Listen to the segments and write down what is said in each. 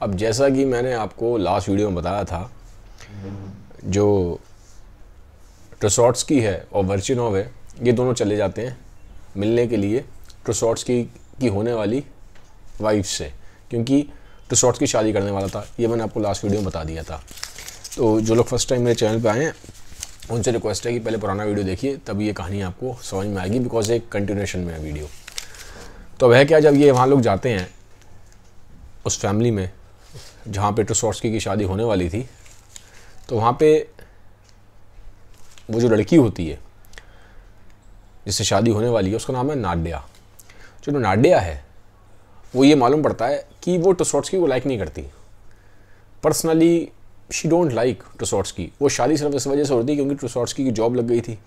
अब जैसा कि मैंने आपको लास्ट वीडियो में बताया था, जो ट्रुसॉट्स्की है और वर्चिनोव है, ये दोनों चले जाते हैं मिलने के लिए ट्रुसॉट्स्की की होने वाली वाइफ से, क्योंकि ट्रुसॉट्स्की शादी करने वाला था। ये मैंने आपको लास्ट वीडियो में बता दिया था। तो जो लोग फर्स्ट टाइम मेरे चैनल पे आए हैं उनसे रिक्वेस्ट है कि पहले पुराना वीडियो देखिए, तब ये कहानी आपको समझ में आएगी, बिकॉज एक कंटिन्यूएशन में है वीडियो। तो वह क्या, जब ये वहाँ लोग जाते हैं उस फैमिली में जहाँ पे ट्रुसॉट्स्की की शादी होने वाली थी, तो वहाँ पे वो जो लड़की होती है जिससे शादी होने वाली है उसका नाम है नाडिया। जो नाडिया है वो ये मालूम पड़ता है कि वो ट्रुसॉट्स्की को लाइक नहीं करती। पर्सनली शी डोंट लाइक ट्रुसॉट्स्की। वो शादी सिर्फ इस वजह से होती है क्योंकि ट्रुसॉट्स्की की जॉब लग गई थी,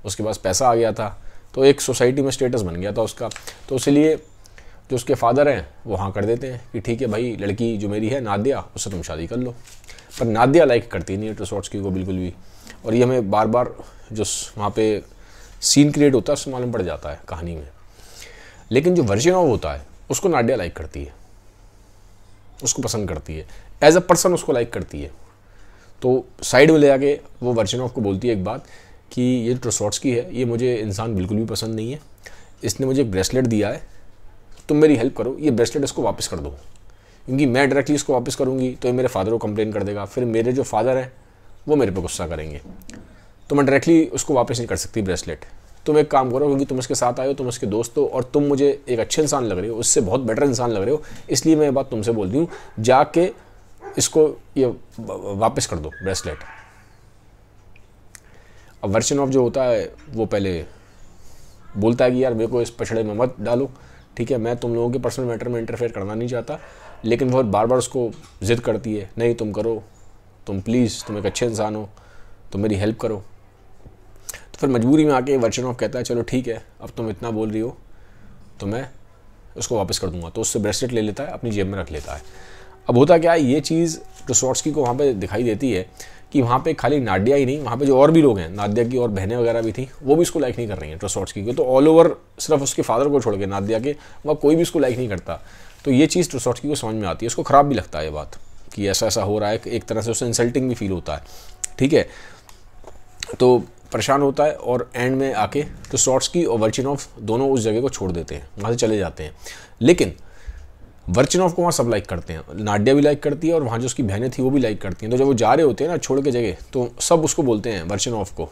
उसके पास पैसा आ गया था, तो एक सोसाइटी में स्टेटस बन गया था उसका। तो इसलिए जो उसके फादर हैं वो हाँ कर देते हैं कि ठीक है भाई, लड़की जो मेरी है नादिया, उससे तुम शादी कर लो। पर नादिया लाइक करती नहीं है ट्रुसॉट्स्की को बिल्कुल भी। और ये हमें बार बार जो वहाँ पे सीन क्रिएट होता है उससे मालूम पड़ जाता है कहानी में। लेकिन जो वर्चिनोव होता है उसको नाडिया लाइक करती है, उसको पसंद करती है, एज अ पर्सन उसको लाइक करती है। तो साइड में ले आके वो वर्चिनोव को बोलती है एक बात कि ये ट्रुसॉट्स्की है, ये मुझे इंसान बिल्कुल भी पसंद नहीं है, इसने मुझे एक ब्रेसलेट दिया है, तुम मेरी हेल्प करो, ये ब्रेसलेट इसको वापस कर दो, क्योंकि मैं डायरेक्टली इसको वापस करूँगी तो ये मेरे फादर को कंप्लेन कर देगा, फिर मेरे जो फादर हैं वो मेरे पे गुस्सा करेंगे, तो मैं डायरेक्टली उसको वापस नहीं कर सकती ब्रेसलेट। तुम एक काम करो, क्योंकि तुम इसके साथ आए हो, तुम इसके दोस्त हो और तुम मुझे एक अच्छे इंसान लग रहे हो, उससे बहुत बेटर इंसान लग रहे हो, इसलिए मैं ये बात तुमसे बोलती हूँ, जाके इसको ये वापस कर दो ब्रेसलेट। अब वर्चिनोव जो होता है वो पहले बोलता है कि यार मेरे को इस पछड़े में मत डालो, ठीक है, मैं तुम लोगों के पर्सनल मैटर में इंटरफेयर करना नहीं चाहता। लेकिन वो बार बार उसको जिद करती है, नहीं तुम करो, तुम प्लीज़, तुम एक अच्छे इंसान हो, तुम मेरी हेल्प करो। तो फिर मजबूरी में आके वर्चिनोव कहता है चलो ठीक है, अब तुम इतना बोल रही हो तो मैं उसको वापस कर दूंगा। तो उससे ब्रेसलेट ले लेता है, अपनी जेब में रख लेता है। अब होता क्या है, ये चीज़ ट्रुसॉट्स्की को वहाँ पे दिखाई देती है कि वहाँ पे खाली नाडिया ही नहीं, वहाँ पे जो और भी लोग हैं, नादिया की और बहनें वगैरह भी थी, वो भी इसको लाइक नहीं कर रही हैं ट्रुसॉट्स्की को। तो ऑल ओवर सिर्फ उसके फादर को छोड़ के नादिया के वहाँ कोई भी इसको लाइक नहीं करता। तो ये चीज़ ट्रुसॉट्स्की को समझ में आती है, उसको ख़राब भी लगता है ये बात कि ऐसा ऐसा हो रहा है, एक तरह से उसे इंसल्टिंग भी फील होता है, ठीक है। तो परेशान होता है और एंड में आके ट्रुसॉट्स्की और वर्चिनोव दोनों उस जगह को छोड़ देते हैं, वहाँ से चले जाते हैं। लेकिन वर्चिनोव को वहाँ सब लाइक करते हैं, नाडिया भी लाइक करती है और वहाँ जो उसकी बहनें थी वो भी लाइक करती हैं। तो जब वो जा रहे होते हैं ना छोड़ के जगह, तो सब उसको बोलते हैं वर्चिनोव को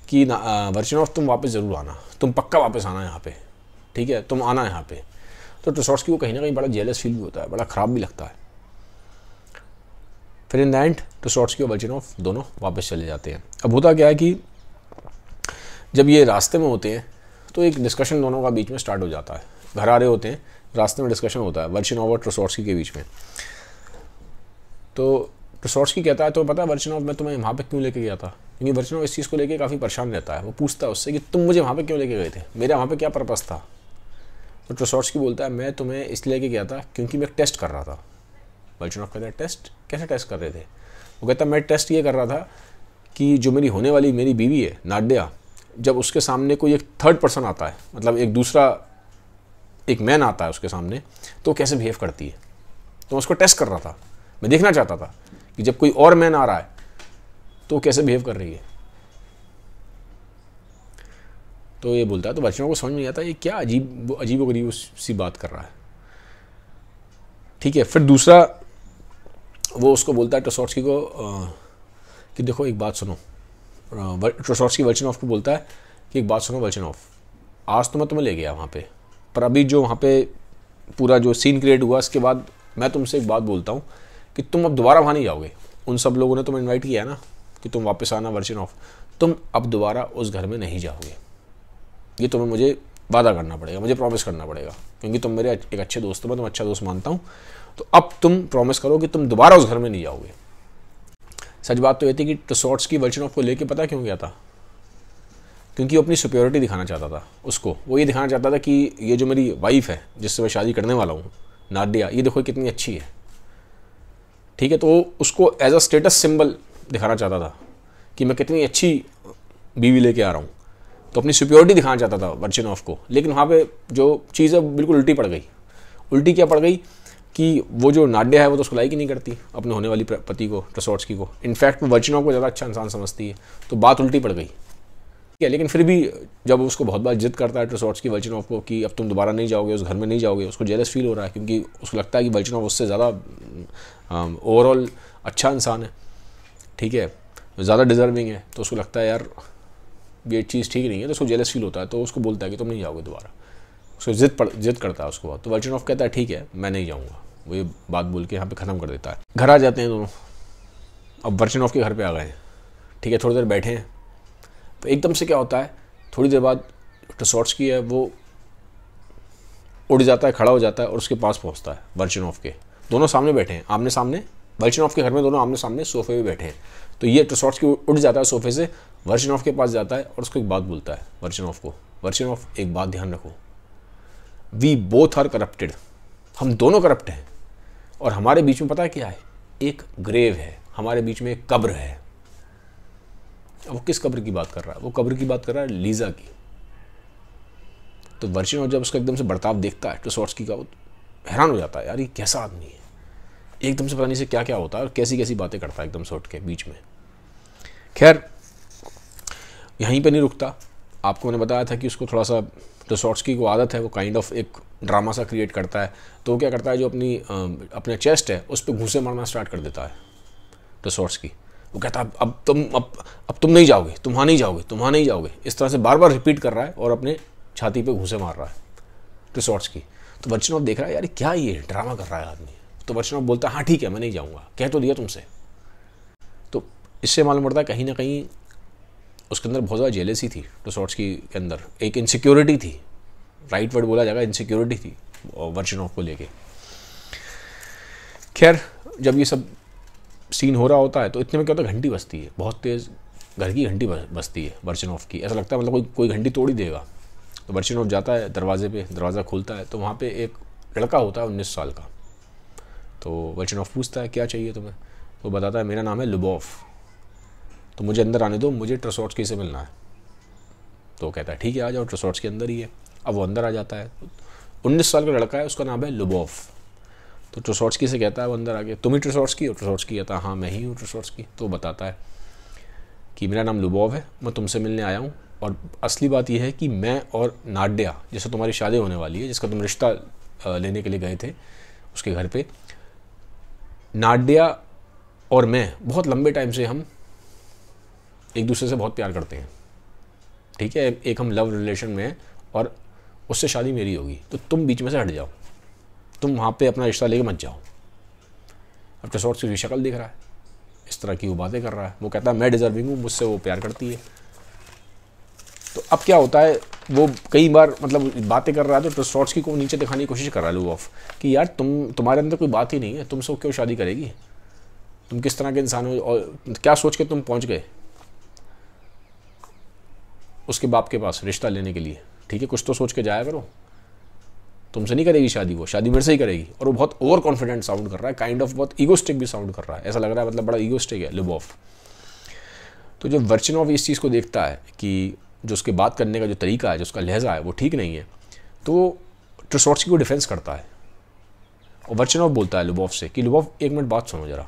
कि वर्चिनोव तुम वापस ज़रूर आना, तुम पक्का वापस आना यहाँ पे, ठीक है, तुम आना यहाँ पे। तो ट्रुसॉट्स्की को कहीं ना कहीं बड़ा जेलस फील भी होता है, बड़ा ख़राब भी लगता है। फिर इन द एंड ट्रुसॉट्स्की और वर्चिनोव दोनों वापस चले जाते हैं। अब होता क्या है कि जब ये रास्ते में होते हैं तो एक डिस्कशन दोनों का बीच में स्टार्ट हो जाता है। घर आ रहे होते हैं, रास्ते में डिस्कशन होता है वर्चिनोव और ट्रुसॉट्स्की के बीच में। तो ट्रुसॉट्स्की कहता है तो पता है वर्चिनोव मैं तुम्हें वहाँ पे क्यों लेके गया था, क्योंकि वर्चिनोव इस चीज़ को लेके काफ़ी परेशान रहता है। वो पूछता है उससे कि तुम मुझे वहाँ पे क्यों लेके गए थे, मेरा वहाँ पे क्या पर्पस था। तो ट्रुसॉट्स्की बोलता है मैं तुम्हें इसलिए लेके गया था क्योंकि मैं टेस्ट कर रहा था। वर्चिनोव कहता है टेस्ट, कैसे टेस्ट कर रहे थे। वो कहता है मैं टेस्ट ये कर रहा था कि जो मेरी होने वाली मेरी बीवी है नाडिया, जब उसके सामने कोई एक थर्ड पर्सन आता है, मतलब एक दूसरा एक मैन आता है उसके सामने, तो कैसे बिहेव करती है। तो उसको टेस्ट कर रहा था, मैं देखना चाहता था कि जब कोई और मैन आ रहा है तो कैसे बिहेव कर रही है। तो ये बोलता है, तो बच्चों को समझ में नहीं आता ये क्या अजीब गरीब सी बात कर रहा है, ठीक है। फिर दूसरा वो उसको बोलता है ट्रुसॉट्स्की को कि देखो एक बात सुनो। ट्रुसॉट्स्की वर्चिनोव को बोलता है कि एक बात सुनो वर्चिनोव, आज तो मैं तुम्हें ले गया वहाँ पे, पर अभी जो वहाँ पे पूरा जो सीन क्रिएट हुआ इसके बाद मैं तुमसे एक बात बोलता हूँ कि तुम अब दोबारा वहाँ नहीं जाओगे। उन सब लोगों ने तुम्हें इनवाइट किया है ना कि तुम वापस आना वर्चिनोव, तुम अब दोबारा उस घर में नहीं जाओगे। ये तुम्हें मुझे वादा करना पड़ेगा, मुझे प्रॉमिस करना पड़ेगा, क्योंकि तुम मेरे एक अच्छे दोस्त हो, मैं तुम अच्छा दोस्त मानता हूँ। तो अब तुम प्रॉमिस करो कि तुम दोबारा उस घर में नहीं जाओगे। सच बात तो ये थी कि ट्रुसॉट्स्की वर्चिनोव को लेके पता क्यों गया था, क्योंकि वो अपनी सुप्योरिटी दिखाना चाहता था उसको। वो ये दिखाना चाहता था कि ये जो मेरी वाइफ है जिससे मैं शादी करने वाला हूँ नाडिया, ये देखो कितनी अच्छी है, ठीक है। तो उसको एज अ स्टेटस सिंबल दिखाना चाहता था कि मैं कितनी अच्छी बीवी लेके आ रहा हूँ। तो अपनी सुप्योरिटी दिखाना चाहता था वर्चिनोव को। लेकिन वहाँ पे जो चीज़ है बिल्कुल उल्टी पड़ गई। उल्टी क्या पड़ गई कि वो जो नाडिया है वो तो उसको लाइक ही नहीं करती अपने होने वाली पति को, ट्रसोट्स्की को। इनफैक्ट वो वर्चिनोव को ज़्यादा अच्छा इंसान समझती है, तो बात उल्टी पड़ गई। ठीक है, लेकिन फिर भी जब उसको बहुत बार जिद करता है ट्रसोट्स्की वर्चिनोव को कि अब तुम दोबारा नहीं जाओगे, उस घर में नहीं जाओगे, उसको जेलस फील हो रहा है, क्योंकि उसको लगता है कि वर्चिनोव उससे ज़्यादा ओवरऑल अच्छा इंसान है, ठीक है, ज़्यादा डिजर्विंग है। तो उसको लगता है यार ये चीज़ ठीक नहीं है, तो उसको जेलस फील होता है। तो उसको बोलता है कि तुम नहीं जाओगे दोबारा, उसको जिद करता है उसको। तो वर्चिनोव कहता है ठीक है मैं नहीं जाऊँगा, वो ये बात बोल के यहाँ पे ख़त्म कर देता है। घर आ जाते हैं दोनों, अब वर्चिनोव के घर पे आ गए हैं, ठीक है, थोड़ी देर बैठे हैं, तो एकदम से क्या होता है, थोड़ी देर बाद ट्रसोट्स्की है वो उड़ जाता है, खड़ा हो जाता है और उसके पास पहुँचता है वर्चिनोव के। दोनों सामने बैठे हैं, आमने सामने, वर्चिनोव के घर में दोनों आमने सामने सोफे पे बैठे हैं। तो ये ट्रसोट्स्की उठ जाता है सोफे से, वर्चिनोव के पास जाता है और उसको एक बात बोलता है वर्चिनोव को, वर्चिनोव एक बात ध्यान रखो, वी बोथ आर करप्टेड, हम दोनों करप्ट हैं, और हमारे बीच में पता है क्या है, एक ग्रेव है, हमारे बीच में एक कब्र है। अब वो किस कब्र की बात कर रहा है, वो कब्र की बात कर रहा है लीजा की। तो वर्चिनोव जब उसका एकदम से बर्ताव देखता है ट्रसोट्स्की का, वो हैरान हो जाता है, यार ये कैसा आदमी है, एकदम से पता नहीं से क्या क्या होता है और कैसी कैसी बातें करता है एकदम से उठ के बीच में। खैर यहीं पे नहीं रुकता, आपको मैंने बताया था कि उसको थोड़ा सा ट्रसोट्स्की को आदत है, वो काइंड ऑफ एक ड्रामा सा क्रिएट करता है। तो वो क्या करता है, जो अपने चेस्ट है उस पर घूंसे मारना स्टार्ट कर देता है ट्रसोट्स्की। वो कहता है अब तुम नहीं जाओगे, तुम वहाँ नहीं जाओगे, तुम वहाँ नहीं जाओगे, इस तरह से बार बार रिपीट कर रहा है और अपने छाती पे घूंसे मार रहा है ट्रसोट्स्की। तो वर्चिनोव देख रहा है यार क्या ये ड्रामा कर रहा है आदमी। तो वर्चिनोव बोलता है हाँ ठीक है मैं नहीं जाऊँगा, कह तो दिया तुमसे। तो इससे मालूम पड़ता है कहीं ना कहीं उसके अंदर बहुत ज़्यादा जेलसी थी ट्रसोट्स्की के अंदर, एक इनसिक्योरिटी थी, राइट वर्ड बोला जाएगा, इनसिक्योरिटी थी वर्चिनोव को लेके। खैर जब ये सब सीन हो रहा होता है तो इतने में क्या होता है, घंटी बजती है, बहुत तेज़ घर की घंटी बजती है वर्चिनोव की। ऐसा लगता है मतलब कोई घंटी तोड़ ही देगा। तो वर्चिनोव जाता है दरवाजे पे, दरवाज़ा खोलता है तो वहाँ पे एक लड़का होता है 19 साल का। तो वर्चिनोव पूछता है क्या चाहिए तुम्हें, तो बताता है मेरा नाम है लुबोव, तो मुझे अंदर आने दो, मुझे ट्रसोट्स्की से मिलना है। तो कहता है ठीक है आ जाओ, ट्रसोट्स्की अंदर ही है। अब वो अंदर आ जाता है, 19 साल का लड़का है, उसका नाम है लुबोव। तो ट्रसोट्स्की से कहता है वो अंदर आके, तुम ही ट्रसोट्स्की हो? ट्रसोट्स्की कहता है हाँ मैं ही हूँ ट्रसोट्स्की। तो बताता है कि मेरा नाम लुबोव है, मैं तुमसे मिलने आया हूँ, और असली बात यह है कि मैं और नाडिया जिससे तुम्हारी शादी होने वाली है, जिसका तुम रिश्ता लेने के लिए गए थे उसके घर पे, नाडिया और मैं बहुत लंबे टाइम से हम एक दूसरे से बहुत प्यार करते हैं, ठीक है, एक हम लव रिलेशन में हैं और उससे शादी मेरी होगी, तो तुम बीच में से हट जाओ, तुम वहाँ पे अपना रिश्ता लेके मत जाओ। अब ट्रसोट्स्की की शक्ल देख रहा है, इस तरह की वो बातें कर रहा है, वो कहता है मैं डिजर्विंग हूँ, मुझसे वो प्यार करती है। तो अब क्या होता है, वो कई बार मतलब बातें कर रहा है तो ट्रसोट्स्की को नीचे दिखाने की कोशिश कर रहा है लुबोव कि यार तुम्हारे अंदर कोई बात ही नहीं है, तुमसे क्यों शादी करेगी, तुम किस तरह के इंसान हो और क्या सोच के तुम पहुँच गए उसके बाप के पास रिश्ता लेने के लिए, ठीक है, कुछ तो सोच के जाया करो, तुमसे नहीं करेगी शादी, वो शादी मेरे से ही करेगी। और वो बहुत ओवर कॉन्फिडेंट साउंड कर रहा है, काइंड ऑफ बहुत ईगोस्टिक भी साउंड कर रहा है, ऐसा लग रहा है मतलब बड़ा ईगोस्टिक है लुबोव। तो जब वर्चिनोव इस चीज़ को देखता है कि जो उसके बात करने का जो तरीका है, जो उसका लहजा है वो ठीक नहीं है, तो ट्रसोट्स्की को डिफेंस करता है और वर्चिनोव बोलता है लुबोव से कि लुबोव एक मिनट बात सुनो जरा,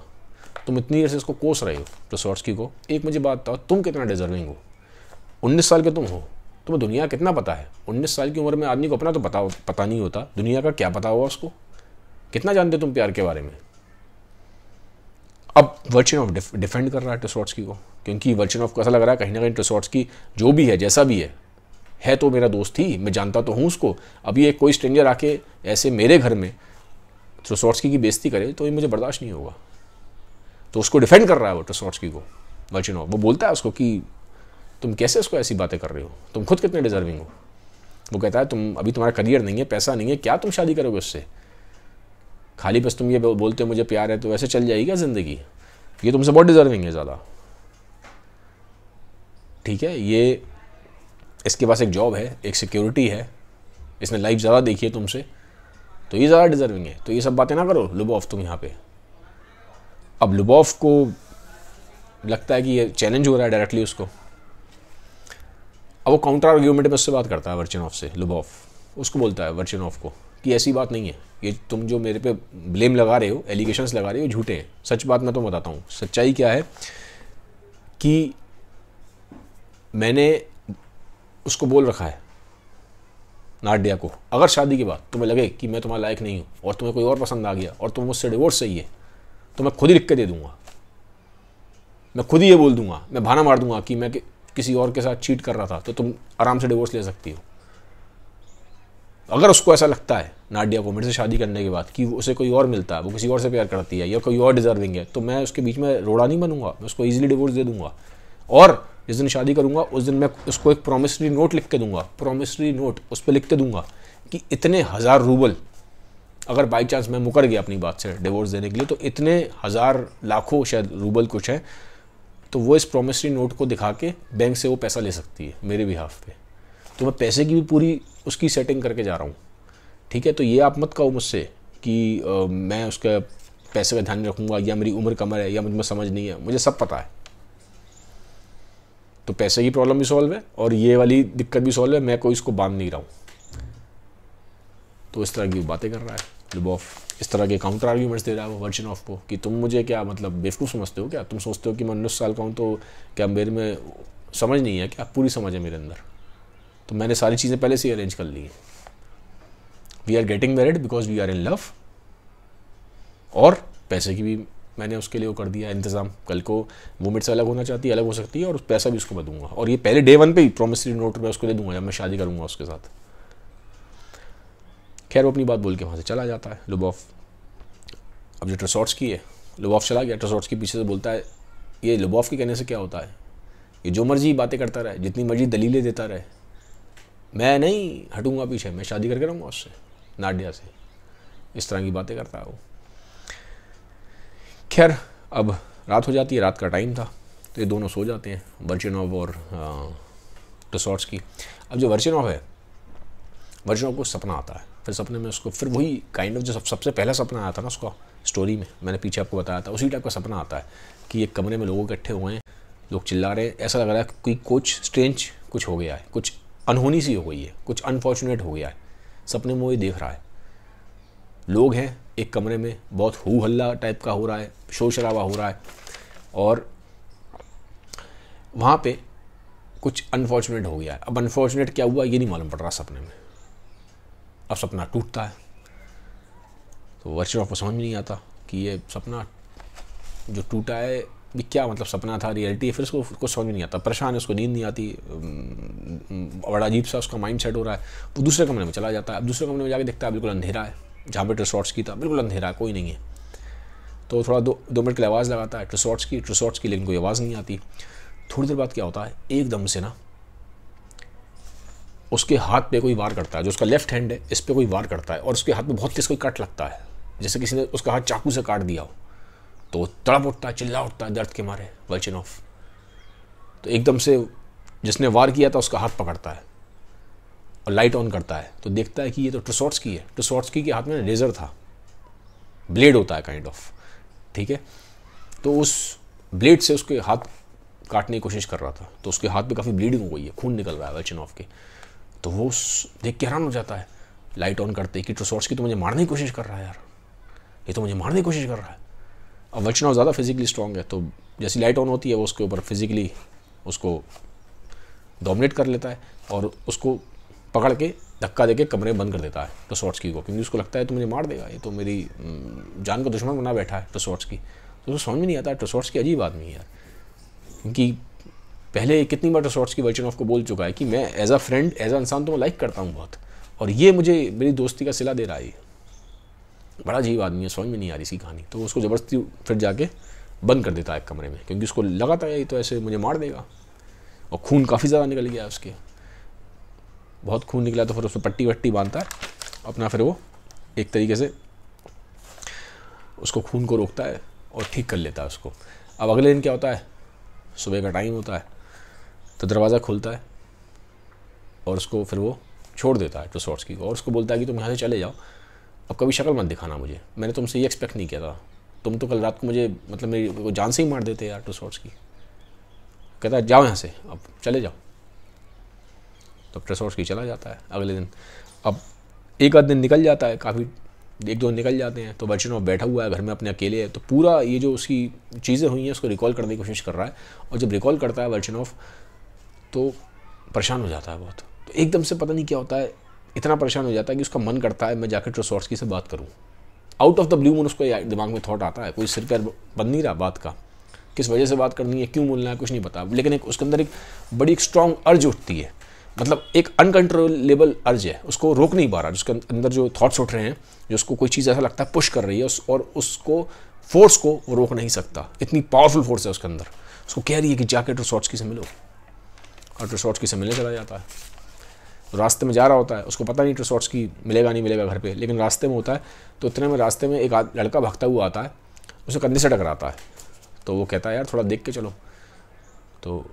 तुम इतनी देर से इसको कोस रहे हो ट्रसोट्स्की को, एक मुझे बात बताओ तुम कितना डिजर्विंग हो, 19 साल के तुम हो, तुम्हें दुनिया कितना पता है, 19 साल की उम्र में आदमी को अपना तो पता नहीं होता, दुनिया का क्या पता होगा उसको, कितना जानते तुम प्यार के बारे में। अब वर्चिनोव डिफेंड कर रहा है ट्रसोट्स्की को, क्योंकि वर्चिनोव को ऐसा लग रहा है कहीं ना कहीं ट्रसोट्स्की जो भी है जैसा भी है तो मेरा दोस्त ही, मैं जानता तो हूँ उसको, अभी एक कोई स्ट्रेंजर आके ऐसे मेरे घर में ट्रसोट्स्की की बेइज्जती करे तो ये मुझे बर्दाश्त नहीं होगा। तो उसको डिफेंड कर रहा है वो ट्रसोट्स्की को वर्चिनोव, वो बोलता है उसको कि तुम कैसे उसको ऐसी बातें कर रहे हो, तुम खुद कितने डिजर्विंग हो। वो कहता है तुम अभी तुम्हारा करियर नहीं है, पैसा नहीं है, क्या तुम शादी करोगे उससे, खाली बस तुम ये बोलते हो मुझे प्यार है तो वैसे चल जाएगी क्या ज़िंदगी, ये तुमसे बहुत डिजर्विंग है ज़्यादा, ठीक है, ये इसके पास एक जॉब है, एक सिक्योरिटी है, इसने लाइफ ज़्यादा देखी है तुमसे, तो ये ज़्यादा डिजर्विंग है, तो ये सब बातें ना करो लुबोव तुम यहाँ पे। अब लुबोव को लगता है कि ये चैलेंज हो रहा है डायरेक्टली उसको, अब वो काउंटर आर्ग्यूमेंट में उससे बात करता है वर्चिनोव से लुबोव, उसको बोलता है वर्चिनोव को कि ऐसी बात नहीं है, ये तुम जो मेरे पे ब्लेम लगा रहे हो, एलिगेशंस लगा रहे हो, झूठे हैं। सच बात मैं तुम्हें बताता हूँ। सच्चाई क्या है कि मैंने उसको बोल रखा है, नाडिया को, अगर शादी के बाद तुम्हें लगे कि मैं तुम्हारे लायक नहीं हूँ और तुम्हें कोई और पसंद आ गया और तुम्हें मुझसे डिवोर्स चाहिए, तो मैं खुद ही लिख के दे दूंगा। मैं खुद ही ये बोल दूंगा, मैं बहाना मार दूंगा कि मैं किसी और के साथ चीट कर रहा था, तो तुम आराम से डिवोर्स ले सकती हो। अगर उसको ऐसा लगता है, नाडिया को, मेरे से शादी करने के बाद, कि उसे कोई और मिलता है, वो किसी और से प्यार करती है या कोई और डिजर्विंग है, तो मैं उसके बीच में रोड़ा नहीं बनूंगा, मैं उसको ईजिली डिवोर्स दे दूंगा। और जिस दिन शादी करूंगा उस दिन मैं उसको एक प्रॉमिसरी नोट लिख के दूंगा, प्रॉमिसरी नोट उस पर लिख के दूंगा कि इतने 1000 रूबल, अगर बाई चांस मैं मुकर गया अपनी बात से डिवोर्स देने के लिए, तो इतने 1000 लाखों शायद रूबल कुछ है, तो वो इस प्रॉमिसरी नोट को दिखा के बैंक से वो पैसा ले सकती है मेरे बिहाफ पे। तो मैं पैसे की भी पूरी उसकी सेटिंग करके जा रहा हूँ, ठीक है। तो ये आप मत कहो मुझसे कि मैं उसका पैसे का ध्यान नहीं रखूँगा या मेरी उम्र कमर है या मुझ में समझ नहीं है, मुझे सब पता है। तो पैसे की प्रॉब्लम भी सॉल्व है और ये वाली दिक्कत भी सॉल्व है, मैं कोई इसको बांध नहीं रहा हूँ। तो इस तरह की बातें कर रहा है लुबोव, इस तरह के काउंटर आर्ग्यूमेंट्स दे रहा है वो वर्जिनोव को कि तुम मुझे क्या मतलब बेवकूफ़ समझते हो क्या? तुम सोचते हो कि मैं 19 साल का हूँ तो क्या मेरे में समझ नहीं है क्या? पूरी समझ है मेरे अंदर। तो मैंने सारी चीज़ें पहले से ही अरेंज कर ली है। We are getting married because we are in love, और पैसे की भी मैंने उसके लिए वो कर दिया इंतज़ाम। कल को वो मेरे से अलग होना चाहती है, अलग हो सकती है, और पैसा भी उसको मैं दूंगा। और ये पहले डे 1 पे ही प्रॉमिसरी नोट मैं उसको दे दूंगा जब मैं शादी करूंगा उसके साथ। खैर वो अपनी बात बोल के वहाँ से चला जाता है लुबोव। अब जो ट्रेसॉट्स्की है, लुबोव चला गया, ट्रेसॉट्स्की पीछे से बोलता है, ये लुबोव के कहने से क्या होता है, ये जो मर्जी बातें करता रहे, जितनी मर्जी दलीलें देता रहे, मैं नहीं हटूंगा पीछे, मैं शादी करके रहूँगा उससे, नाडिया से। इस तरह की बातें करता है वो। खैर अब रात हो जाती है, रात का टाइम था, तो ये दोनों सो जाते हैं, वर्जिनोव और ट्रेसॉट्स्की। अब जो वर्जिनोव है, वर्जिनोव को सपना आता है, फिर सपने में उसको फिर वही काइंड ऑफ जो सबसे पहला सपना आया था ना उसका स्टोरी में, मैंने पीछे आपको बताया था, उसी टाइप का सपना आता है कि एक कमरे में लोग इकट्ठे हुए हैं, लोग चिल्ला रहे हैं, ऐसा लग रहा है कोई कुछ स्ट्रेंज कुछ हो गया है, कुछ अनहोनी सी हो गई है, कुछ अनफॉर्चुनेट हो गया है। सपने में वही देख रहा है, लोग हैं एक कमरे में, बहुत हू हल्ला टाइप का हो रहा है, शोर शराबा हो रहा है, और वहाँ पे कुछ अनफॉर्चुनेट हो गया है। अब अनफॉर्चुनेट क्या हुआ ये नहीं मालूम पड़ रहा सपने में। अब सपना टूटता है, तो वर्जिनोव को समझ में नहीं आता कि ये सपना जो टूटा है ये क्या मतलब सपना था, रियलिटी है। फिर उसको कुछ समझ में नहीं आता, परेशान है, उसको नींद नहीं आती, बड़ा अजीब सा उसका माइंड सेट हो रहा है। वो दूसरे कमरे में चला जाता है। अब दूसरे कमरे में जाके देखता है बिल्कुल अंधेरा है, जहाँ पे ट्रेसॉट्स्की था बिल्कुल अंधेरा है, कोई नहीं है। तो थोड़ा 2 मिनट के लिए आवाज़ लगाता है ट्रेसॉट्स्की, लेकिन कोई आवाज़ नहीं आती। थोड़ी देर बाद क्या होता है, एकदम से ना उसके हाथ पे कोई वार करता है, जो उसका लेफ्ट हैंड है इस पे कोई वार करता है, और उसके हाथ में बहुत तेज कोई कट लगता है, जैसे किसी ने उसका हाथ चाकू से काट दिया हो। तो वो तड़प उठता है, चिल्ला उठता है दर्द के मारे वर्जिनोव। तो एकदम से जिसने वार किया था उसका हाथ पकड़ता है और लाइट ऑन करता है, तो देखता है कि ये तो ट्रेसॉट्स्की है। ट्रेसॉट्स्की के हाथ में लेज़र था, ब्लेड होता है काइंड ऑफ, ठीक है। तो उस ब्लेड से उसके हाथ काटने की कोशिश कर रहा था, तो उसके हाथ पे काफ़ी ब्लीडिंग हो गई है, खून निकल रहा है वर्जिनोव के। तो वो देख के हैरान हो जाता है लाइट ऑन करते कि ट्रेसॉट्स्की तो मुझे मारने की कोशिश कर रहा है यार, ये तो मुझे मारने की कोशिश कर रहा है। अब वर्जिनोव ज़्यादा फिजिकली स्ट्रॉन्ग है, तो जैसी लाइट ऑन होती है वो उसके ऊपर फिजिकली उसको डोमिनेट कर लेता है और उसको पकड़ के धक्का देके कमरे बंद कर देता है ट्रेसॉट्स्की को, क्योंकि उसको लगता है तो मुझे मार देगा, ये तो मेरी जान का दुश्मन बना बैठा है ट्रेसॉट्स्की। तो उसको समझ में नहीं आता ट्रेसॉट्स्की अजीब आदमी है यार, क्योंकि पहले कितनी बार ट्रेसॉट्स्की वर्जिनोव को बोल चुका है कि मैं as a friend, as a इंसान तो मैं लाइक करता हूँ बहुत, और ये मुझे मेरी दोस्ती का सिला दे रहा है। बड़ा अजीब आदमी है, समझ में नहीं आ रही सी कहानी। तो उसको ज़बरदस्ती फिर जाके बंद कर देता है कमरे में, क्योंकि उसको लगा था ये तो ऐसे मुझे मार देगा। और खून काफ़ी ज़्यादा निकल गया उसके, बहुत खून निकला। तो फिर उसमें पट्टी वट्टी बांधता है अपना, फिर वो एक तरीके से उसको खून को रोकता है और ठीक कर लेता है उसको। अब अगले दिन क्या होता है, सुबह का टाइम होता है, तो दरवाज़ा खुलता है और उसको फिर वो छोड़ देता है ट्रेसॉट्स्की को, और उसको बोलता है कि तुम यहाँ से चले जाओ, अब कभी शक्ल मत दिखाना मुझे, मैंने तुमसे ये एक्सपेक्ट नहीं किया था, तुम तो कल रात को मुझे मतलब मेरी जान से ही मार देते यार ट्रेसॉट्स्की। कहता है जाओ यहाँ से, अब चले जाओ। तो ट्रेसॉट्स्की चला जाता है अगले दिन। अब एक आध दिन निकल जाता है, काफ़ी एक दो दिन निकल जाते हैं, तो वर्चनॉफ बैठा हुआ है घर में अपने अकेले है, तो पूरा ये जो उसकी चीज़ें हुई हैं उसको रिकॉल करने की कोशिश कर रहा है। और जब रिकॉल करता है वर्चनॉफ तो परेशान हो जाता है बहुत। तो एकदम से पता नहीं क्या होता है, इतना परेशान हो जाता है कि उसका मन करता है मैं जाकर ट्रेसोर्स्की से बात करूँ। Out of the blue moon उसको दिमाग में थॉट आता है, कोई सिर पैर बन नहीं रहा बात का, किस वजह से बात करनी है, क्यों बोलना है, कुछ नहीं पता, लेकिन एक उसके अंदर एक बड़ी एक स्ट्रॉन्ग अर्ज उठती है, मतलब एक अनकंट्रोलेबल अर्ज है, उसको रोक नहीं पा रहा, जिसके अंदर जो थॉट्स उठ रहे हैं, जो उसको कोई चीज़ ऐसा लगता है पुश कर रही है और उसको फोर्स को वो रोक नहीं सकता, इतनी पावरफुल फोर्स है उसके अंदर। उसको कह रही है कि जाके ट्रेसोर्स्की से मिलो, और ट्रेसोर्स्की से मिलने चला जाता है। रास्ते में जा रहा होता है, उसको पता नहीं ट्रेसोर्स्की मिलेगा नहीं मिलेगा घर पे, लेकिन रास्ते में होता है, तो इतने में रास्ते में एक लड़का भागता हुआ आता है, उसे कंधे से टकराता है, तो वो कहता है यार थोड़ा देख के चलो। तो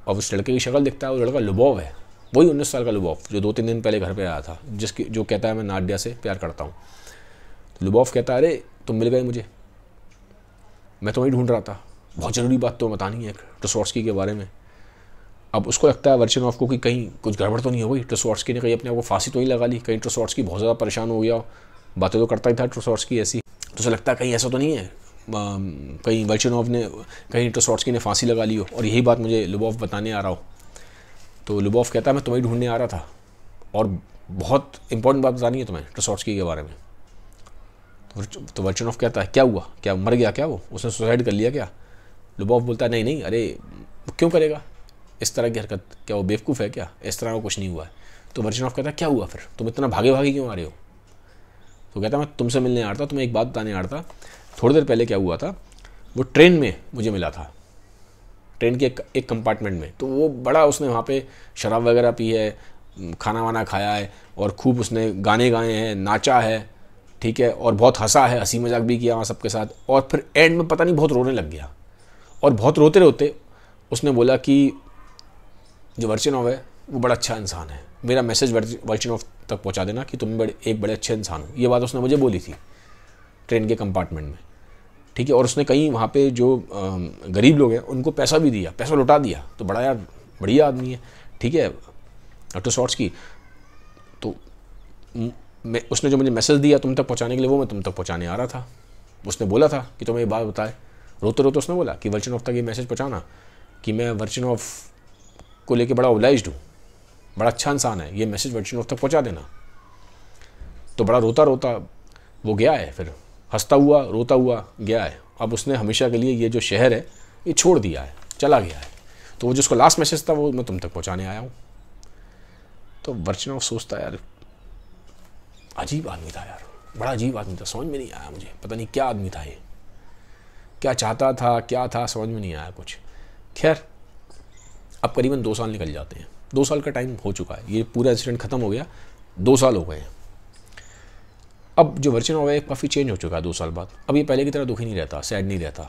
अब उस लड़के की शक्ल दिखता है, वो लड़का लुबोव है, वही 19 साल का लुबोव जो 2-3 दिन पहले घर पे आया था, जो कहता है मैं नाडिया से प्यार करता हूँ। तो लुबोव कहता है अरे तुम मिल गए मुझे, मैं तुम्हें ढूंढ रहा था, बहुत ज़रूरी बात तो बतानी है ट्रेसोर्स्की के बारे में। अब उसको लगता है वर्चनॉफ को कि कहीं कुछ गड़बड़ तो नहीं हो गई, ट्रेसोर्स्की ने कहीं अपने आप को फांसी तो नहीं लगा ली, कहीं ट्रेसोर्स्की बहुत ज़्यादा परेशान हो गया, बातें तो करता ही था ट्रेसोर्स्की ऐसी, तो उसे लगता है कहीं ऐसा तो नहीं है कहीं वर्चनॉफ ने, कहीं ट्रेसोर्स्की ने फांसी लगा ली हो और यही बात मुझे लुबोव बताने आ रहा हो। तो लुबोव कहता है मैं तुम्हें ढूंढने आ रहा था और बहुत इंपॉर्टेंट बात बतानी है तुम्हें ट्रेसोर्स्की के बारे में। तो वर्चनॉफ कहता है क्या हुआ, क्या मर गया क्या, वो उसने सुसाइड कर लिया क्या? लुबोव बोलता है नहीं नहीं, अरे क्यों करेगा इस तरह की हरकत, क्या वो बेवकूफ़ है क्या, इस तरह का कुछ नहीं हुआ है। तो वर्चनॉफ कहता है क्या हुआ फिर, तुम इतना भागे भागे क्यों आ रहे हो? तो कहता मैं तुमसे मिलने आ रहा था, तुम्हें एक बात बताने आ रहा था। थोड़ी देर पहले क्या हुआ था, वो ट्रेन में मुझे मिला था, ट्रेन के एक कंपार्टमेंट में, तो वो बड़ा उसने वहाँ पे शराब वगैरह पी है, खाना वाना खाया है और खूब उसने गाने गाए हैं, नाचा है, ठीक है, और बहुत हंसा है, हंसी मजाक भी किया वहाँ सबके साथ, और फिर एंड में पता नहीं बहुत रोने लग गया। और बहुत रोते रोते उसने बोला कि जो वर्चनॉफ है वो बड़ा अच्छा इंसान है, मेरा मैसेज वर्चनॉफ तक पहुँचा देना कि तुम एक बड़े अच्छे इंसान हो। ये बात उसने मुझे बोली थी ट्रेन के कंपार्टमेंट में, ठीक है। और उसने कहीं वहाँ पे जो गरीब लोग हैं उनको पैसा भी दिया, पैसा लौटा दिया, तो बड़ा यार बढ़िया आदमी है, ठीक है ट्रेसोर्स्की। तो उसने जो मुझे मैसेज दिया तुम तक पहुँचाने के लिए, वो मैं तुम तक पहुँचाने आ रहा था। उसने बोला था कि तुम्हें ये बात बताए, रोते रोते उसने बोला कि वर्चनॉफ तक ये मैसेज पहुँचाना कि मैं वर्चनॉफ को लेके बड़ा ओब्लाइज्ड हूँ, बड़ा अच्छा इंसान है, ये मैसेज वर्चनॉफ तक पहुँचा देना। तो बड़ा रोता रोता वो गया है, फिर हंसता हुआ रोता हुआ गया है। अब उसने हमेशा के लिए ये जो शहर है ये छोड़ दिया है, चला गया है। तो वो जो उसका लास्ट मैसेज था वो मैं तुम तक पहुँचाने आया हूँ। तो वर्चनॉफ सोचता है यार अजीब आदमी था यार, बड़ा अजीब आदमी था, समझ में नहीं आया मुझे, पता नहीं क्या आदमी था ये, क्या चाहता था, क्या था, समझ में नहीं आया कुछ। खैर अब करीबन 2 साल निकल जाते हैं, 2 साल का टाइम हो चुका है, ये पूरा इंसिडेंट ख़त्म हो गया, 2 साल हो गए हैं। अब जो वर्चनॉफ है काफ़ी चेंज हो चुका है 2 साल बाद। अब ये पहले की तरह दुखी नहीं रहता, सैड नहीं रहता।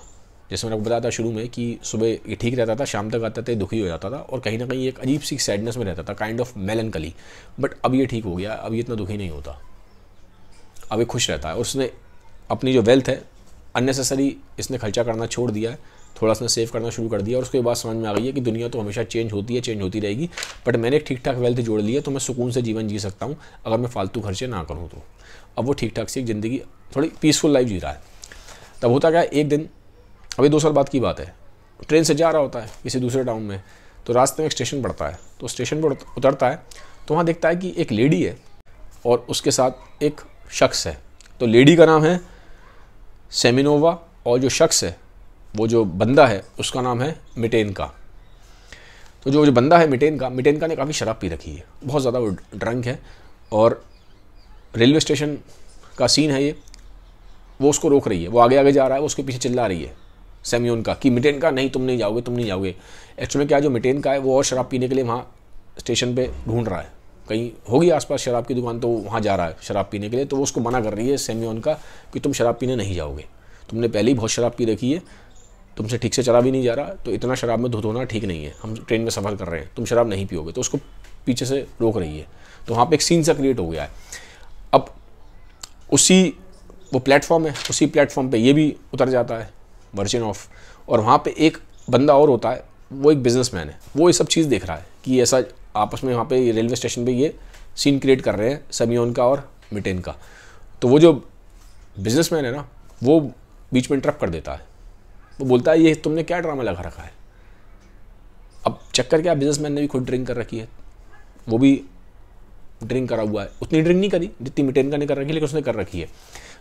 जैसे मैंने आपको बताया था शुरू में कि सुबह ये ठीक रहता था, शाम तक आता था दुखी हो जाता था और कहीं ना कहीं एक अजीब सी सैडनेस में रहता था, काइंड ऑफ मेलनकली। बट अब ये ठीक हो गया, अब ये इतना दुखी नहीं होता, अब ये खुश रहता है। और उसने अपनी जो वेल्थ है अननेसेसरी इसने खर्चा करना छोड़ दिया है, थोड़ा सा सेव करना शुरू कर दिया। और उसके बाद समझ में आ गई है कि दुनिया तो हमेशा चेंज होती है, चेंज होती रहेगी, बट मैंने एक ठीक ठाक वेल्थ जोड़ ली है तो मैं सुकून से जीवन जी सकता हूँ अगर मैं फालतू खर्चे ना करूँ तो। अब वो ठीक ठाक सी एक ज़िंदगी, थोड़ी पीसफुल लाइफ जी रहा है। तब होता क्या, एक दिन, अभी 2 साल बाद की बात है, ट्रेन से जा रहा होता है किसी दूसरे टाउन में, तो रास्ते में एक स्टेशन पड़ता है, तो स्टेशन पर उतरता है तो वहाँ देखता है कि एक लेडी है और उसके साथ एक शख्स है। तो लेडी का नाम है सेमिनोवा और जो शख्स है, वो जो बंदा है उसका नाम है मिटेनका। तो जो बंदा है मिटेनका ने काफ़ी शराब पी रखी है, बहुत ज़्यादा वो ड्रंक है। और रेलवे स्टेशन का सीन है ये, वो उसको रोक रही है, वो आगे आगे जा रहा है, वो उसके पीछे चिल्ला रही है सेमियोनका कि मिटेनका नहीं, तुम नहीं जाओगे, तुम नहीं जाओगे। एक्चुअली क्या, जो मिटेनका है वो और शराब पीने के लिए वहाँ स्टेशन पे ढूंढ रहा है, कहीं होगी आसपास शराब की दुकान, तो वहाँ जा रहा है शराब पीने के लिए। तो वो उसको मना कर रही है सेमियोनका कि तुम शराब पीने नहीं जाओगे, तुमने पहले ही बहुत शराब पी रखी है, तुमसे ठीक से चला भी नहीं जा रहा, तो इतना शराब में धोना ठीक नहीं है, हम ट्रेन में सफ़र कर रहे हैं, तुम शराब नहीं पियोगे। तो उसको पीछे से रोक रही है। तो वहाँ पे एक सीन सा क्रिएट हो गया है। अब उसी वो प्लेटफॉर्म है, उसी प्लेटफॉर्म पे ये भी उतर जाता है वर्चनॉफ, और वहाँ पे एक बंदा और होता है, वो एक बिजनेसमैन है, वो ये सब चीज़ देख रहा है कि ऐसा आपस में वहाँ पे रेलवे स्टेशन पे ये सीन क्रिएट कर रहे हैं सेमियोनका और मिटेन का। तो वो जो बिजनेसमैन है ना, वो बीच में इंटरप्ट कर देता है। वो बोलता है ये तुमने क्या ड्रामा लगा रखा है। अब चक्कर क्या, बिजनेसमैन ने भी खुद ड्रिंक कर रखी है, वो भी ड्रिंक करा हुआ है, उतनी ड्रिंक नहीं करी जितनी मिटेन का नहीं कर रखी, लेकिन उसने कर रखी है।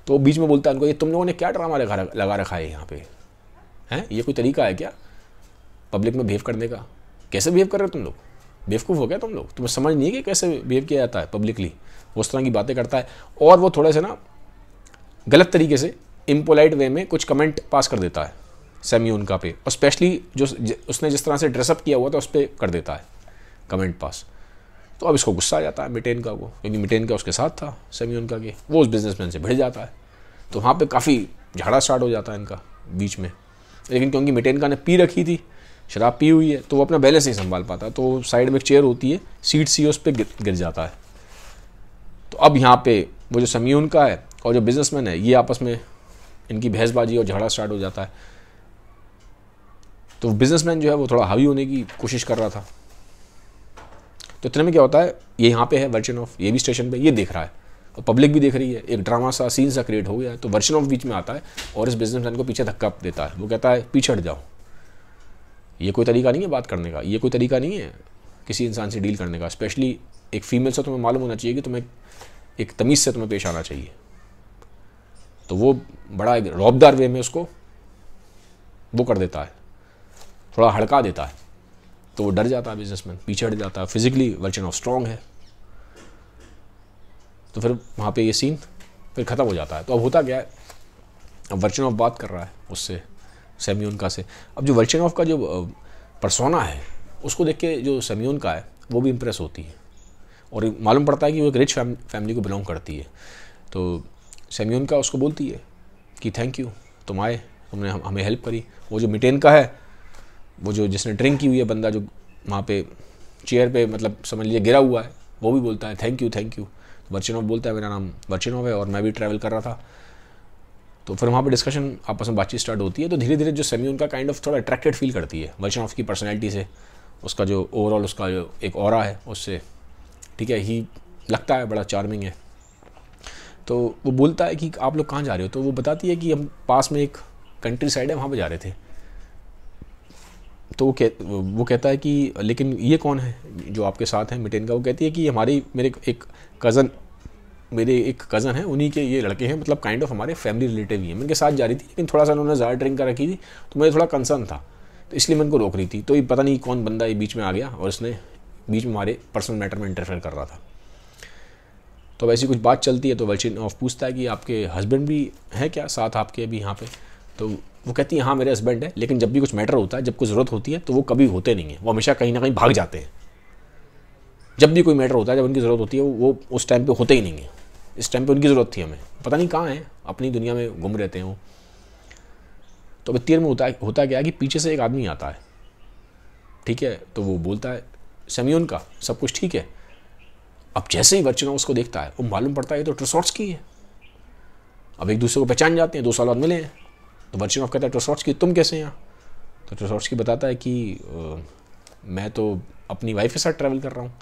तो वो बीच में बोलता है उनको, ये तुम लोगों ने क्या ड्रामा लगा रखा है यहाँ पे, हैं? ये कोई तरीका है क्या पब्लिक में बिहेव करने का? कैसे बिहेव कर रहे हो तुम लोग? बेवकूफ़ हो गया तुम लोग? तुम्हें समझ नहीं है कि कैसे बिहेव किया जाता है पब्लिकली? उस तरह की बातें करता है। और वो थोड़े से ना गलत तरीके से इम्पोलाइट वे में कुछ कमेंट पास कर देता है सेम्योनका पे, और स्पेशली जो उसने जिस तरह से ड्रेसअप किया हुआ था उस पर कर देता है कमेंट पास। तो अब इसको गुस्सा आ जाता है मिटेन का को, क्योंकि मिटेन का उसके साथ था सेम्योनका के। वो उस बिजनेसमैन से भिड़ जाता है। तो वहाँ पे काफ़ी झगड़ा स्टार्ट हो जाता है इनका बीच में। लेकिन क्योंकि मिटेन का ने पी रखी थी, शराब पी हुई है, तो वो अपना बैलेंस नहीं संभाल पाता। तो साइड में एक चेयर होती है, सीट सी उस पर गिर जाता है। तो अब यहाँ पे वो जो सेम्योनका है और जो बिजनेसमैन है, ये आपस में इनकी बहसबाजी और झगड़ा स्टार्ट हो जाता है। तो बिजनेसमैन जो है वो थोड़ा हावी होने की कोशिश कर रहा था। तो इतने में क्या होता है, ये यहाँ पे है वर्चनोव, ये भी स्टेशन पे ये देख रहा है और पब्लिक भी देख रही है। एक ड्रामा सा सीन सा क्रिएट हो गया है। तो वर्चनोव बीच में आता है और इस बिजनेसमैन को पीछे धक्का देता है। वो कहता है पीछे हट जाओ, ये कोई तरीका नहीं है बात करने का, ये कोई तरीका नहीं है किसी इंसान से डील करने का। स्पेशली एक फीमेल से तुम्हें मालूम होना चाहिए कि तुम्हें एक तमीज़ से तुम्हें पेश आना चाहिए। तो वो बड़ा एक रौबदार वे में उसको वो कर देता है, थोड़ा हड़का देता है। तो वो डर जाता है बिजनेसमैन, पीछे हट जाता है। फिजिकली वर्चनोव स्ट्रॉन्ग है। तो फिर वहाँ पे ये सीन फिर ख़त्म हो जाता है। तो अब होता क्या है, अब वर्चनोव बात कर रहा है उससे, सेम्योनका से। अब जो वर्चनोव का जो पर्सोना है उसको देख के जो सेम्योनका है वो भी इम्प्रेस होती है और मालूम पड़ता है कि वो एक रिच फैमिली को बिलोंग करती है। तो सेम्योनका उसको बोलती है कि थैंक यू, तुम आए, तुमने हमें हेल्प करी। वो जो मिटेन का है, वो जो जिसने ड्रिंक की हुई है बंदा, जो वहाँ पे चेयर पे मतलब समझ लीजिए गिरा हुआ है, वो भी बोलता है थैंक यू थैंक यू। वर्चनोव बोलता है मेरा नाम वर्चनोव है और मैं भी ट्रैवल कर रहा था। तो फिर वहाँ पे डिस्कशन आपस में बातचीत स्टार्ट होती है। तो धीरे धीरे जो सेम्योनका काइंड ऑफ थोड़ा अट्रैक्टेड फील करती है वर्चनोव की पर्सनैलिटी से, उसका जो ओवरऑल उसका जो एक ऑरा है उससे, ठीक है, ही लगता है बड़ा चार्मिंग है। तो वो बोलता है कि आप लोग कहाँ जा रहे हो? तो वो बताती है कि हम पास में एक कंट्री साइड है, वहाँ पे जा रहे थे। तो वो कहता है कि लेकिन ये कौन है जो आपके साथ है मिटेन का? वो कहती है कि मेरे एक कज़न है, उन्हीं के ये लड़के हैं, मतलब काइंड ऑफ हमारे फैमिली रिलेटिव ही हैं। मैं इनके साथ जा रही थी, लेकिन थोड़ा सा उन्होंने ज़्यादा ड्रिंक कर रखी थी, तो मुझे थोड़ा कंसर्न था, तो इसलिए मैं इनको रोक रही थी। तो ये पता नहीं कौन बंदा ये बीच में आ गया और इसने बीच में हमारे पर्सनल मैटर में इंटरफेयर कर रहा था। तो अब ऐसी कुछ बात चलती है। तो वर्चनोव पूछता है कि आपके हस्बैंड भी हैं क्या साथ आपके अभी यहाँ पे? तो वो कहती है हाँ मेरे हस्बैंड है, लेकिन जब भी कुछ मैटर होता है, जब कुछ ज़रूरत होती है, तो वो कभी होते नहीं है, वो हमेशा कहीं ना कहीं भाग जाते हैं। जब भी कोई मैटर होता है, जब उनकी ज़रूरत होती है, वो उस टाइम पे होते ही नहीं है। इस टाइम पे उनकी ज़रूरत थी हमें, पता नहीं कहाँ है, अपनी दुनिया में घूम रहते हैं वो। तो अब इतनी देर में होता क्या है कि पीछे से एक आदमी आता है, ठीक है। तो वो बोलता है सेम्योनका सब कुछ ठीक है। अब जैसे ही वर्चनोव उसको देखता है, वो मालूम पड़ता है ये तो ट्रुसोट्स्की है। अब एक दूसरे को पहचान जाते हैं, 2 साल बाद मिले हैं। तो वर्चनोव कहता है ट्रुसोट्स्की तुम कैसे यहाँ? तो ट्रुसोट्स्की बताता है कि मैं तो अपनी वाइफ के साथ ट्रैवल कर रहा हूँ।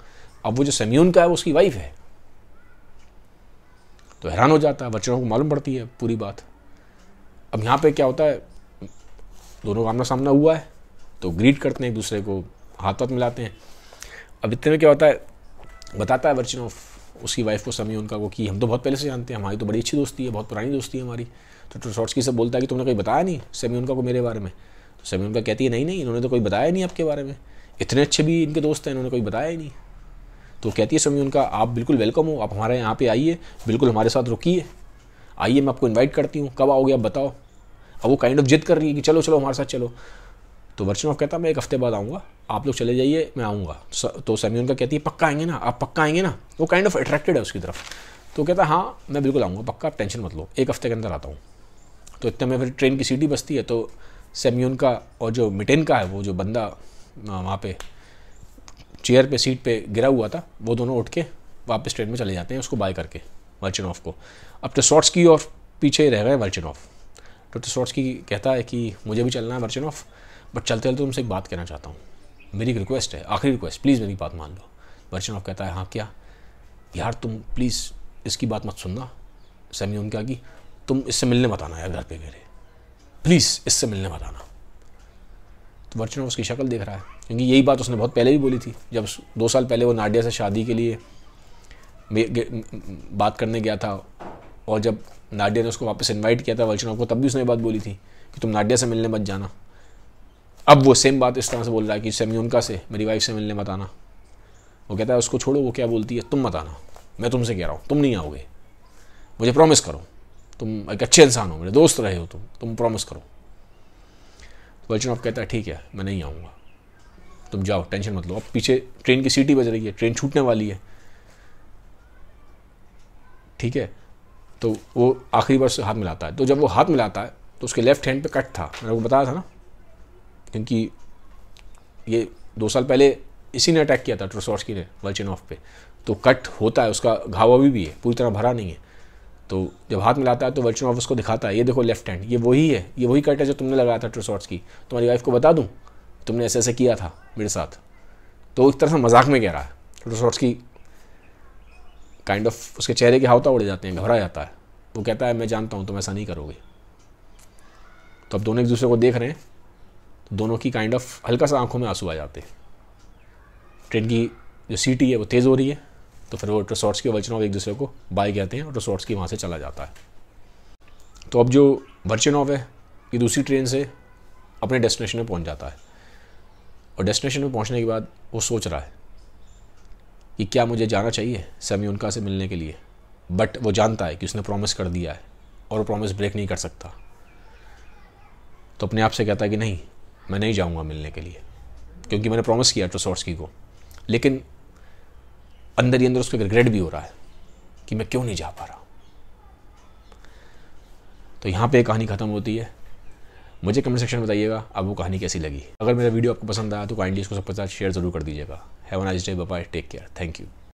अब वो जो सेम्योनका है वो उसकी वाइफ है। तो हैरान हो जाता है, वर्चनोव को मालूम पड़ती है पूरी बात। अब यहाँ पे क्या होता है, दोनों आमना सामना हुआ है, तो ग्रीट करते हैं एक दूसरे को, हाथ हाथ मिलाते हैं। अब इतने में क्या होता है, बताता है वर्चनोव उसकी वाइफ को सेम्योनका को कि हम तो बहुत पहले से जानते हैं, हमारी तो बड़ी अच्छी दोस्ती है, बहुत पुरानी दोस्ती है हमारी। तो ट्रुसोट्स्की से बोलता है कि तुमने कोई बताया नहीं सेम्योनका को मेरे बारे में? तो सेम्योनका कहती है नहीं इन्होंने तो कोई बताया नहीं आपके बारे में, इतने अच्छे भी इनके दोस्त हैं, इन्होंने कोई बताया ही नहीं। तो कहती है सेम्योनका आप बिल्कुल वेलकम हो, आप हमारे यहाँ पे आइए, बिल्कुल हमारे साथ रुकिए, आइए मैं आपको इन्वाइट करती हूँ, कब आओगे आप बताओ। अब वो काइंड ऑफ जिद कर रही है कि चलो चलो हमारे साथ चलो। तो वर्चनोव कहता मैं 1 हफ्ते बाद आऊँगा, आप लोग चले जाइए, मैं आऊँगा। तो सेम्योनका कहती है पक्का आएंगे ना, आप पक्का आएंगे ना? वो काइंड ऑफ अट्रैक्टेड है उसकी तरफ। तो कहता हाँ मैं बिल्कुल आऊँगा पक्का, आप टेंशन मत लो, 1 हफ्ते के अंदर आता हूँ। तो इतने में फिर ट्रेन की सीटी बजती है। तो सेम्योनका और जो मिटेन का है, वो जो बंदा वहाँ पे चेयर पे सीट पे गिरा हुआ था, वो दोनों उठ के वापस ट्रेन में चले जाते हैं उसको बाय करके वर्चनोव को। अब ट्रुसोट्स्की और पीछे रह गए वर्चनोव। तो ट्रुसोट्स्की कहता है कि मुझे भी चलना है वर्चनोव, बट चलते चलते तुमसे एक बात कहना चाहता हूँ, मेरी एक रिक्वेस्ट है, आखिरी रिक्वेस्ट, प्लीज़ मेरी बात मान लो। वर्चनोव कहता है हाँ क्या? यार तुम प्लीज़ इसकी बात मत सुनना सेम्योनका की, तुम इससे मिलने मत आना यार घर पे मेरे, प्लीज़ इससे मिलने मत आना। तो वर्चनोव उसकी शक्ल देख रहा है, क्योंकि यही बात उसने बहुत पहले भी बोली थी। जब 2 साल पहले वो नाडिया से शादी के लिए बात करने गया था, और जब नाडिया ने उसको वापस इनवाइट किया था वर्चनोव को, तब भी उसने बात बोली थी कि तुम नाडिया से मिलने मत जाना। अब वो सेम बात इस तरह से बोल रहा है कि सेम्योनका से, मेरी वाइफ से मिलने मत आना। वो कहता है उसको छोड़ो, वो क्या बोलती है, तुम मत आना, मैं तुमसे कह रहा हूँ, तुम नहीं आओगे, मुझे प्रॉमिस करो, तुम एक अच्छे इंसान हो, मेरे दोस्त रहे हो, तुम प्रॉमिस करो। वर्चनोव कहता है ठीक है मैं नहीं आऊँगा, तुम जाओ, टेंशन मत लो। अब पीछे ट्रेन की सीटी बज रही है, ट्रेन छूटने वाली है, ठीक है। तो वो आखिरी बार से हाथ मिलाता है। तो जब वो हाथ मिलाता है तो उसके लेफ्ट हैंड पे कट था, मैंने वो बताया था ना, क्योंकि ये 2 साल पहले इसी ने अटैक किया था ट्रोसॉर्स्की ने वर्चनोव पे। तो कट होता है, उसका घाव अभी भी है, पूरी तरह भरा नहीं है। तो जब हाथ मिलाता है तो वर्चनोव उसको दिखाता है, ये देखो लेफ्ट हैंड, ये वही है, ये वही कट है जो तुमने लगाया था ट्रोसॉर्स्की, तुम्हारी वाइफ को बता दूँ तुमने ऐसे ऐसे किया था मेरे साथ। तो एक तरह से मजाक में कह रहा है। ट्रोसॉर्स्की काइंड ऑफ उसके चेहरे के हावता उड़ जाते हैं, घबरा जाता है। वो कहता है मैं जानता हूँ तुम ऐसा नहीं करोगे। तो अब दोनों एक दूसरे को देख रहे हैं, तो दोनों की काइंड ऑफ हल्का सा आंखों में आंसू आ जाते हैं। ट्रेन की जो सीटी है वो तेज़ हो रही है, तो फिर वो ट्रोसॉर्स्की और वर्चनोव एक दूसरे को बाय कहते हैं और ट्रोसॉर्स्की वहाँ से चला जाता है। तो अब जो वर्चनोव है ये दूसरी ट्रेन से अपने डेस्टिनेशन में पहुँच जाता है, और डेस्टिनेशन में पहुँचने के बाद वो सोच रहा है कि क्या मुझे जाना चाहिए सेम्योनका से मिलने के लिए। बट वो जानता है कि उसने प्रॉमिस कर दिया है और वो प्रॉमिस ब्रेक नहीं कर सकता। तो अपने आप से कहता है कि नहीं, मैं नहीं जाऊंगा मिलने के लिए, क्योंकि मैंने प्रॉमिस किया ट्रोसॉर्स्की को। लेकिन अंदर ही अंदर उसको रिग्रेट भी हो रहा है कि मैं क्यों नहीं जा पा रहा। तो यहाँ पे कहानी ख़त्म होती है। मुझे कमेंट सेक्शन में बताइएगा अब वो कहानी कैसी लगी। अगर मेरा वीडियो आपको पसंद आया तो काइंडली इसको सबके साथ शेयर ज़रूर कर दीजिएगा। Have a nice day, bye bye, take care, thank you.